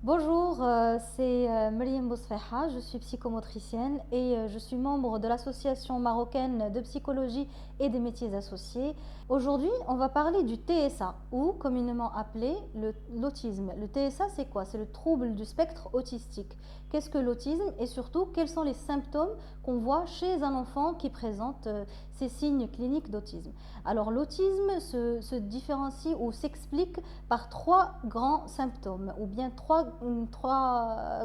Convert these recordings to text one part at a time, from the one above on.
Bonjour, c'est Mariam Bosfeha, je suis psychomotricienne et je suis membre de l'Association marocaine de psychologie et des métiers associés. Aujourd'hui, on va parler du TSA ou communément appelé l'autisme. Le TSA, c'est quoi? C'est le trouble du spectre autistique. Qu'est-ce que l'autisme et surtout quels sont les symptômes qu'on voit chez un enfant qui présente ces signes cliniques d'autisme? Alors l'autisme se différencie ou s'explique par trois grands symptômes ou bien trois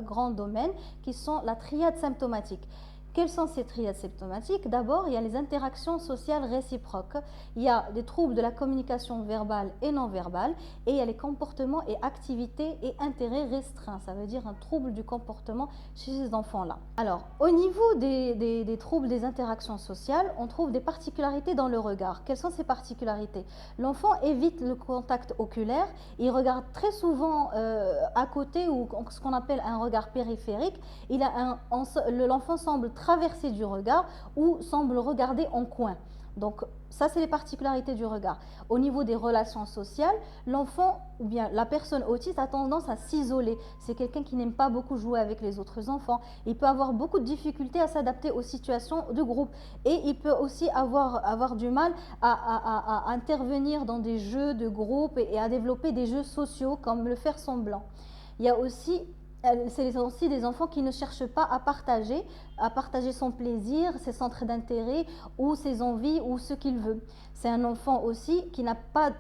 grands domaines qui sont la triade symptomatique. Quelles sont ces triades symptomatiques? D'abord, il y a les interactions sociales réciproques, il y a des troubles de la communication verbale et non verbale, et il y a les comportements et activités et intérêts restreints, ça veut dire un trouble du comportement chez ces enfants-là. Alors, au niveau des troubles des interactions sociales, on trouve des particularités dans le regard. Quelles sont ces particularités? L'enfant évite le contact oculaire, il regarde très souvent à côté ou ce qu'on appelle un regard périphérique. L'enfant semble traverser du regard ou semble regarder en coin. Donc ça, c'est les particularités du regard. Au niveau des relations sociales, l'enfant ou bien la personne autiste a tendance à s'isoler. C'est quelqu'un qui n'aime pas beaucoup jouer avec les autres enfants. Il peut avoir beaucoup de difficultés à s'adapter aux situations de groupe. Et il peut aussi avoir du mal à intervenir dans des jeux de groupe et à développer des jeux sociaux comme le faire semblant. Il y a aussi c'est aussi des enfants qui ne cherchent pas à partager son plaisir, ses centres d'intérêt ou ses envies ou ce qu'il veut. C'est un enfant aussi qui n'a pas,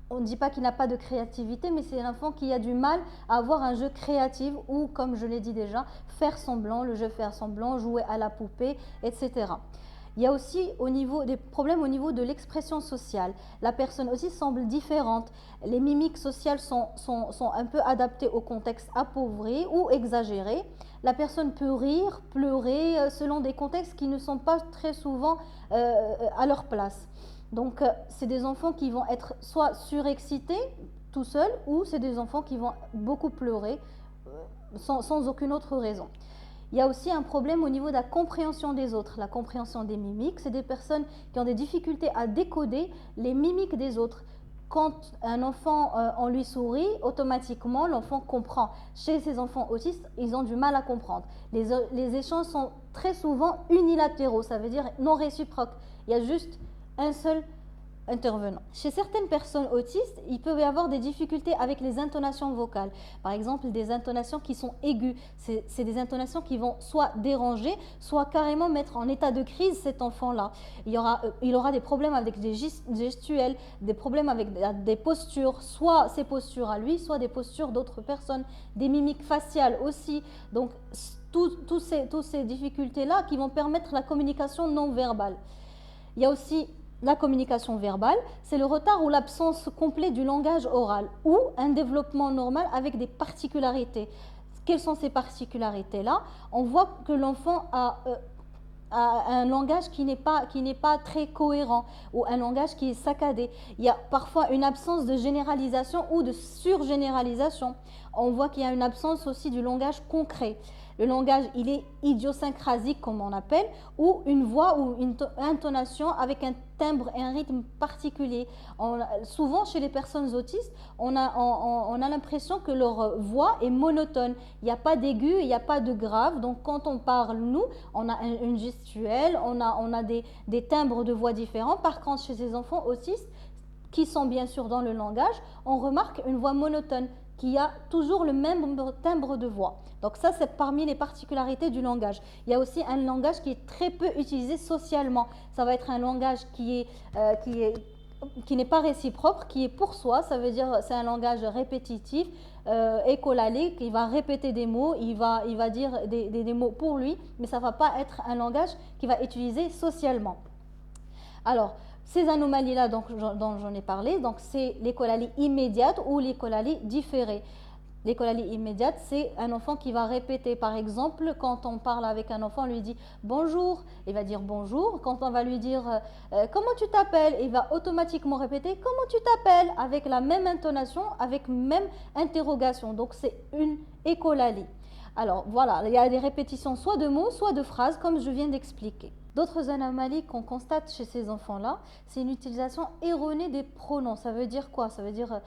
on ne dit pas qu'il n'a pas de créativité, mais c'est un enfant qui a du mal à avoir un jeu créatif ou, comme je l'ai dit déjà, faire semblant, le jeu faire semblant, jouer à la poupée, etc. Il y a aussi des problèmes au niveau de l'expression sociale. La personne aussi semble différente. Les mimiques sociales sont un peu adaptées au contexte appauvri ou exagéré. La personne peut rire, pleurer selon des contextes qui ne sont pas très souvent à leur place. Donc, c'est des enfants qui vont être soit surexcités tout seuls ou c'est des enfants qui vont beaucoup pleurer sans aucune autre raison. Il y a aussi un problème au niveau de la compréhension des autres, la compréhension des mimiques. C'est des personnes qui ont des difficultés à décoder les mimiques des autres. Quand un enfant, on lui sourit, automatiquement, l'enfant comprend. Chez ces enfants autistes, ils ont du mal à comprendre. Les échanges sont très souvent unilatéraux, ça veut dire non réciproques. Il y a juste un seul intervenant. Chez certaines personnes autistes, il peut y avoir des difficultés avec les intonations vocales. Par exemple, des intonations qui sont aiguës. C'est des intonations qui vont soit déranger, soit carrément mettre en état de crise cet enfant-là. Il aura des problèmes avec des gestuels, des problèmes avec des postures, soit ses postures à lui, soit des postures d'autres personnes, des mimiques faciales aussi. Donc, toutes ces difficultés-là qui vont permettre la communication non verbale. Il y a aussi la communication verbale, c'est le retard ou l'absence complète du langage oral ou un développement normal avec des particularités. Quelles sont ces particularités-là? On voit que l'enfant a un langage qui n'est pas très cohérent ou un langage qui est saccadé. Il y a parfois une absence de généralisation ou de surgénéralisation. On voit qu'il y a une absence aussi du langage concret. Le langage, il est idiosyncrasique, comme on appelle, ou une voix ou une intonation avec un timbre et un rythme particulier. Souvent, chez les personnes autistes, on a l'impression que leur voix est monotone. Il n'y a pas d'aigu, il n'y a pas de grave. Donc, quand on parle, nous, on a une gestuelle, on a des timbres de voix différents. Par contre, chez ces enfants autistes, qui sont bien sûr dans le langage, on remarque une voix monotone qui a toujours le même timbre de voix. Donc ça, c'est parmi les particularités du langage. Il y a aussi un langage qui est très peu utilisé socialement. Ça va être un langage qui n'est pas réciproque, qui est pour soi. Ça veut dire c'est un langage répétitif, écolalique. Il va répéter des mots, il va dire des mots pour lui, mais ça ne va pas être un langage qui va utiliser socialement. Alors, ces anomalies-là dont j'en ai parlé, donc c'est l'écholalie immédiate ou l'écholalie différée. L'écholalie immédiate, c'est un enfant qui va répéter. Par exemple, quand on parle avec un enfant, on lui dit bonjour, il va dire bonjour. Quand on va lui dire comment tu t'appelles, il va automatiquement répéter comment tu t'appelles avec la même intonation, avec même interrogation. Donc c'est une écholalie. Alors voilà, il y a des répétitions soit de mots, soit de phrases, comme je viens d'expliquer. D'autres anomalies qu'on constate chez ces enfants-là, c'est une utilisation erronée des pronoms. Ça veut dire quoi? Ça veut dire,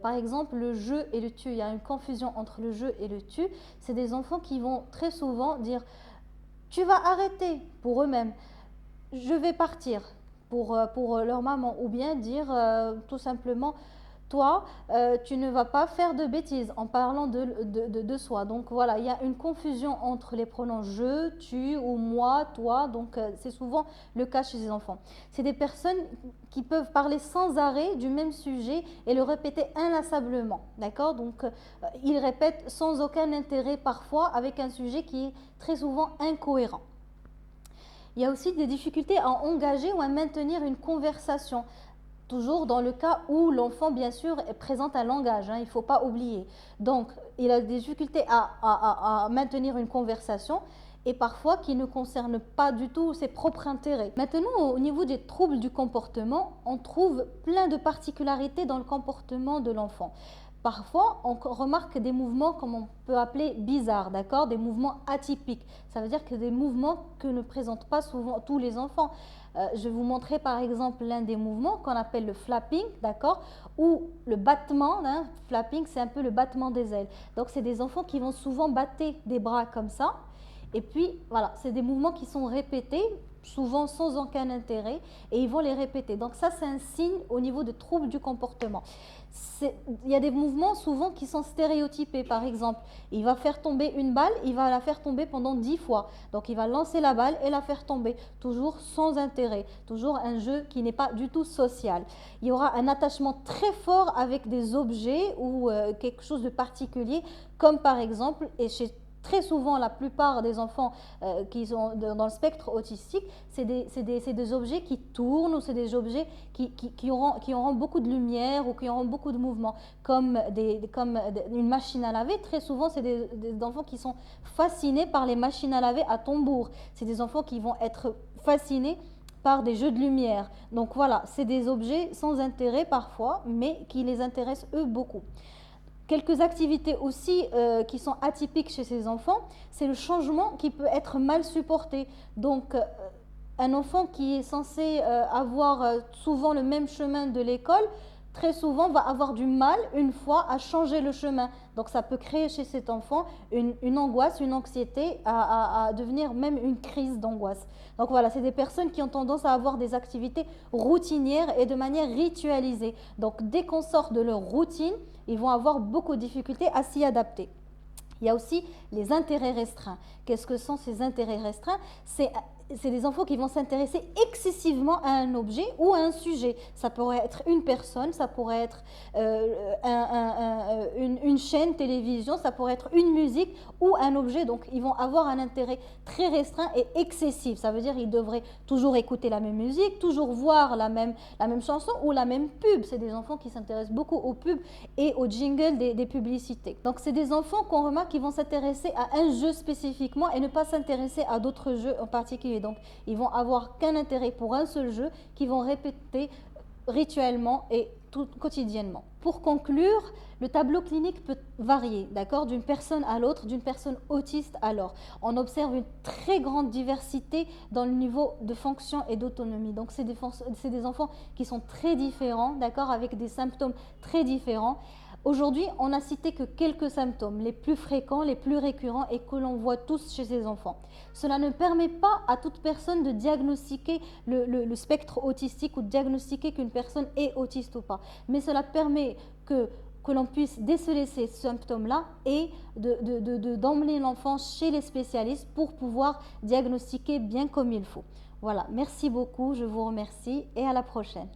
par exemple, le je et le tu. Il y a une confusion entre le je et le tu. C'est des enfants qui vont très souvent dire tu vas arrêter pour eux-mêmes, je vais partir pour leur maman, ou bien dire tout simplement toi, tu ne vas pas faire de bêtises en parlant de soi. Donc voilà, il y a une confusion entre les pronoms je, tu ou moi, toi. Donc c'est souvent le cas chez les enfants. C'est des personnes qui peuvent parler sans arrêt du même sujet et le répéter inlassablement. D'accord? Donc ils répètent sans aucun intérêt parfois avec un sujet qui est très souvent incohérent. Il y a aussi des difficultés à engager ou à maintenir une conversation. Toujours dans le cas où l'enfant, bien sûr, présente un langage, hein, il ne faut pas oublier. Donc, il a des difficultés à maintenir une conversation et parfois qui ne concerne pas du tout ses propres intérêts. Maintenant, au niveau des troubles du comportement, on trouve plein de particularités dans le comportement de l'enfant. Parfois, on remarque des mouvements comme on peut appeler bizarres, d'accord? Des mouvements atypiques. Ça veut dire que des mouvements que ne présentent pas souvent tous les enfants. Je vais vous montrer par exemple l'un des mouvements qu'on appelle le flapping, d'accord? Ou le battement, hein. Flapping, c'est un peu le battement des ailes. Donc, c'est des enfants qui vont souvent battre des bras comme ça. Et puis, voilà, c'est des mouvements qui sont répétés, souvent sans aucun intérêt, et ils vont les répéter. Donc ça, c'est un signe au niveau de troubles du comportement. Il y a des mouvements souvent qui sont stéréotypés. Par exemple, il va faire tomber une balle, il va la faire tomber pendant 10 fois. Donc il va lancer la balle et la faire tomber, toujours sans intérêt, toujours un jeu qui n'est pas du tout social. Il y aura un attachement très fort avec des objets ou quelque chose de particulier, comme par exemple, et chez très souvent, la plupart des enfants qui sont dans le spectre autistique, c'est des objets qui tournent ou c'est des objets qui auront beaucoup de lumière ou qui auront beaucoup de mouvement, comme une machine à laver. Très souvent, c'est des enfants qui sont fascinés par les machines à laver à tambour. C'est des enfants qui vont être fascinés par des jeux de lumière. Donc voilà, c'est des objets sans intérêt parfois, mais qui les intéressent eux beaucoup. Quelques activités aussi qui sont atypiques chez ces enfants, c'est le changement qui peut être mal supporté. Donc, un enfant qui est censé avoir souvent le même chemin de l'école, très souvent va avoir du mal une fois à changer le chemin. Donc, ça peut créer chez cet enfant une angoisse, une anxiété, à devenir même une crise d'angoisse. Donc voilà, c'est des personnes qui ont tendance à avoir des activités routinières et de manière ritualisée. Donc, dès qu'on sort de leur routine, ils vont avoir beaucoup de difficultés à s'y adapter. Il y a aussi les intérêts restreints. Qu'est-ce que sont ces intérêts restreints? C'est des enfants qui vont s'intéresser excessivement à un objet ou à un sujet. Ça pourrait être une personne, ça pourrait être une chaîne télévision, ça pourrait être une musique ou un objet. Donc, ils vont avoir un intérêt très restreint et excessif. Ça veut dire qu'ils devraient toujours écouter la même musique, toujours voir la même chanson ou la même pub. C'est des enfants qui s'intéressent beaucoup aux pubs et aux jingles des publicités. Donc, c'est des enfants qu'on remarque qui vont s'intéresser à un jeu spécifiquement et ne pas s'intéresser à d'autres jeux en particulier. Donc, ils vont avoir qu'un intérêt pour un seul jeu qu'ils vont répéter rituellement et quotidiennement. Pour conclure, le tableau clinique peut varier, d'accord, d'une personne à l'autre, d'une personne autiste à l'autre. On observe une très grande diversité dans le niveau de fonction et d'autonomie. Donc, c'est des enfants qui sont très différents, d'accord, avec des symptômes très différents. Aujourd'hui, on n'a cité que quelques symptômes, les plus fréquents, les plus récurrents et que l'on voit tous chez ces enfants. Cela ne permet pas à toute personne de diagnostiquer le spectre autistique ou de diagnostiquer qu'une personne est autiste ou pas. Mais cela permet que l'on puisse déceler ces symptômes-là et d'emmener l'enfant chez les spécialistes pour pouvoir diagnostiquer bien comme il faut. Voilà, merci beaucoup, je vous remercie et à la prochaine.